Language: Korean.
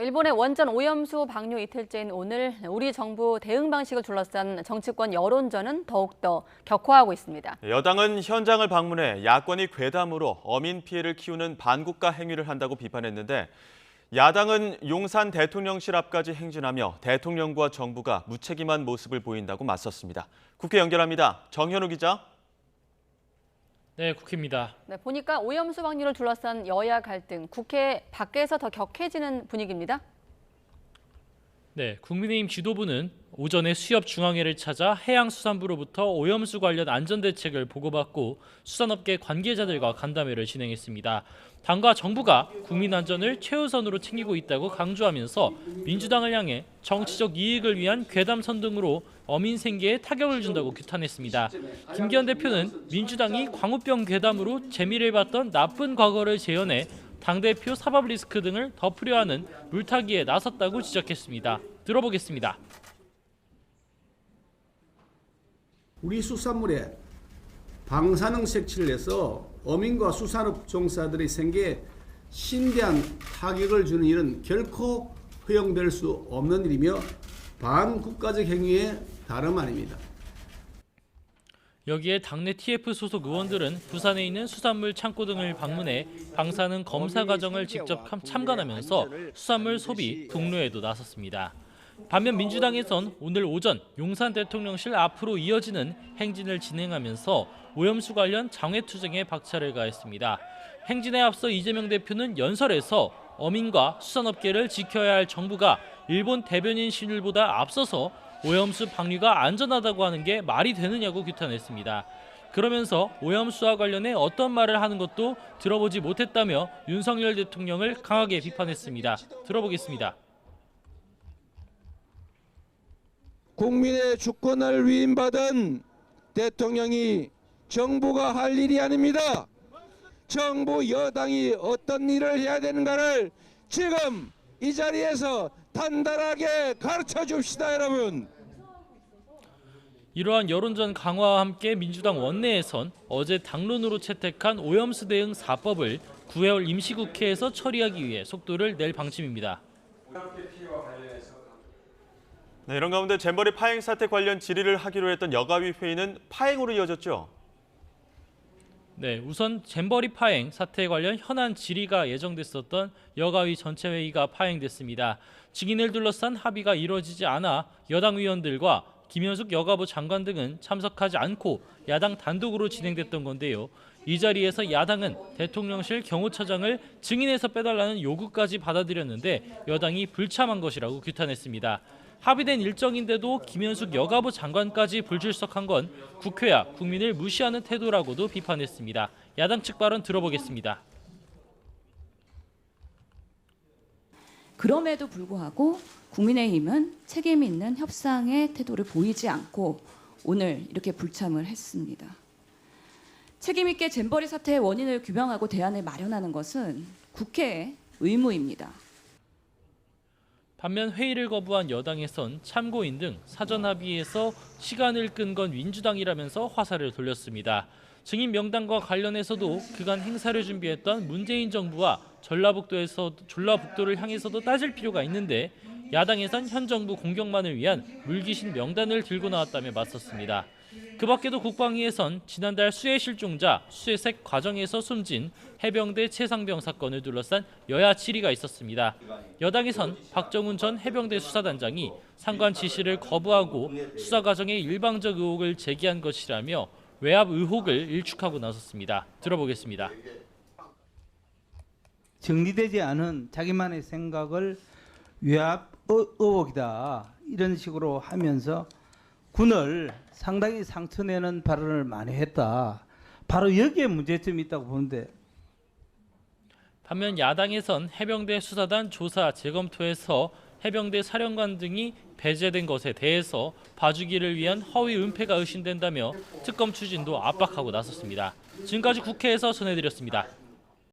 일본의 원전 오염수 방류 이틀째인 오늘 우리 정부 대응 방식을 둘러싼 정치권 여론전은 더욱더 격화하고 있습니다. 여당은 현장을 방문해 야권이 괴담으로 어민 피해를 키우는 반국가 행위를 한다고 비판했는데 야당은 용산 대통령실 앞까지 행진하며 대통령과 정부가 무책임한 모습을 보인다고 맞섰습니다. 국회 연결합니다. 정현우 기자. 네, 국회입니다. 보니까 오염수 방류를 둘러싼 여야 갈등, 국회 밖에서 더 격해지는 분위기입니다. 네, 국민의힘 지도부는 오전에 수협중앙회를 찾아 해양수산부로부터 오염수 관련 안전대책을 보고받고 수산업계 관계자들과 간담회를 진행했습니다. 당과 정부가 국민 안전을 최우선으로 챙기고 있다고 강조하면서 민주당을 향해 정치적 이익을 위한 괴담 선동으로 어민 생계에 타격을 준다고 규탄했습니다. 김기현 대표는 민주당이 광우병 괴담으로 재미를 봤던 나쁜 과거를 재현해 당대표 사법 리스크 등을 덮으려 하는 물타기에 나섰다고 지적했습니다. 들어보겠습니다. 우리 수산물에 방사능 색칠을 해서 어민과 수산업 종사들의 생계에 심대한 타격을 주는 일은 결코 허용될 수 없는 일이며 반국가적 행위의 다름 아닙니다. 여기에 당내 TF 소속 의원들은 부산에 있는 수산물 창고 등을 방문해 방사능 검사 과정을 직접 참관하면서 수산물 소비 독려에도 나섰습니다. 반면 민주당에선 오늘 오전 용산 대통령실 앞으로 이어지는 행진을 진행하면서 오염수 관련 장외투쟁에 박차를 가했습니다. 행진에 앞서 이재명 대표는 연설에서 어민과 수산업계를 지켜야 할 정부가 일본 대변인 신율보다 앞서서 오염수 방류가 안전하다고 하는 게 말이 되느냐고 규탄했습니다. 그러면서 오염수와 관련해 어떤 말을 하는 것도 들어보지 못했다며 윤석열 대통령을 강하게 비판했습니다. 들어보겠습니다. 국민의 주권을 위임받은 대통령이 정부가 할 일이 아닙니다. 정부 여당이 어떤 일을 해야 되는가를 지금 이 자리에서 단단하게 가르쳐 줍시다, 여러분. 이러한 여론전 강화와 함께 민주당 원내에선 어제 당론으로 채택한 오염수 대응 4법을 9월 임시국회에서 처리하기 위해 속도를 낼 방침입니다. 네, 이런 가운데 잼버리 파행 사태 관련 질의를 하기로 했던 여가위 회의는 파행으로 이어졌죠. 네, 우선 잼버리 파행 사태에 관련 현안 질의가 예정됐었던 여가위 전체 회의가 파행됐습니다. 증인을 둘러싼 합의가 이루어지지 않아 여당 의원들과 김현숙 여가부 장관 등은 참석하지 않고 야당 단독으로 진행됐던 건데요. 이 자리에서 야당은 대통령실 경호처장을 증인에서 빼달라는 요구까지 받아들였는데 여당이 불참한 것이라고 규탄했습니다. 합의된 일정인데도 김현숙 여가부 장관까지 불출석한 건 국회와 국민을 무시하는 태도라고도 비판했습니다. 야당 측 발언 들어보겠습니다. 그럼에도 불구하고 국민의힘은 책임 있는 협상의 태도를 보이지 않고 오늘 이렇게 불참을 했습니다. 책임 있게 잼버리 사태의 원인을 규명하고 대안을 마련하는 것은 국회의 의무입니다. 반면 회의를 거부한 여당에선 참고인 등 사전 합의에서 시간을 끈 건 민주당이라면서 화살을 돌렸습니다. 증인 명단과 관련해서도 그간 행사를 준비했던 문재인 정부와 전라북도를 향해서도 따질 필요가 있는데 야당에선 현 정부 공격만을 위한 물귀신 명단을 들고 나왔다며 맞섰습니다. 그 밖에도 국방위에선 지난달 수해 실종자 수해색 과정에서 숨진 해병대 최상병 사건을 둘러싼 여야 질의가 있었습니다. 여당에선 박정훈 전 해병대 수사단장이 상관 지시를 거부하고 수사 과정에 일방적 의혹을 제기한 것이라며 외압 의혹을 일축하고 나섰습니다. 들어보겠습니다. 정리되지 않은 자기만의 생각을 외압 의혹이다 이런 식으로 하면서 군을 상당히 상처내는 발언을 많이 했다. 바로 여기에 문제점이 있다고 보는데. 반면 야당에선 해병대 수사단 조사 재검토에서 해병대 사령관 등이 배제된 것에 대해서 봐주기를 위한 허위 은폐가 의심된다며 특검 추진도 압박하고 나섰습니다. 지금까지 국회에서 전해드렸습니다.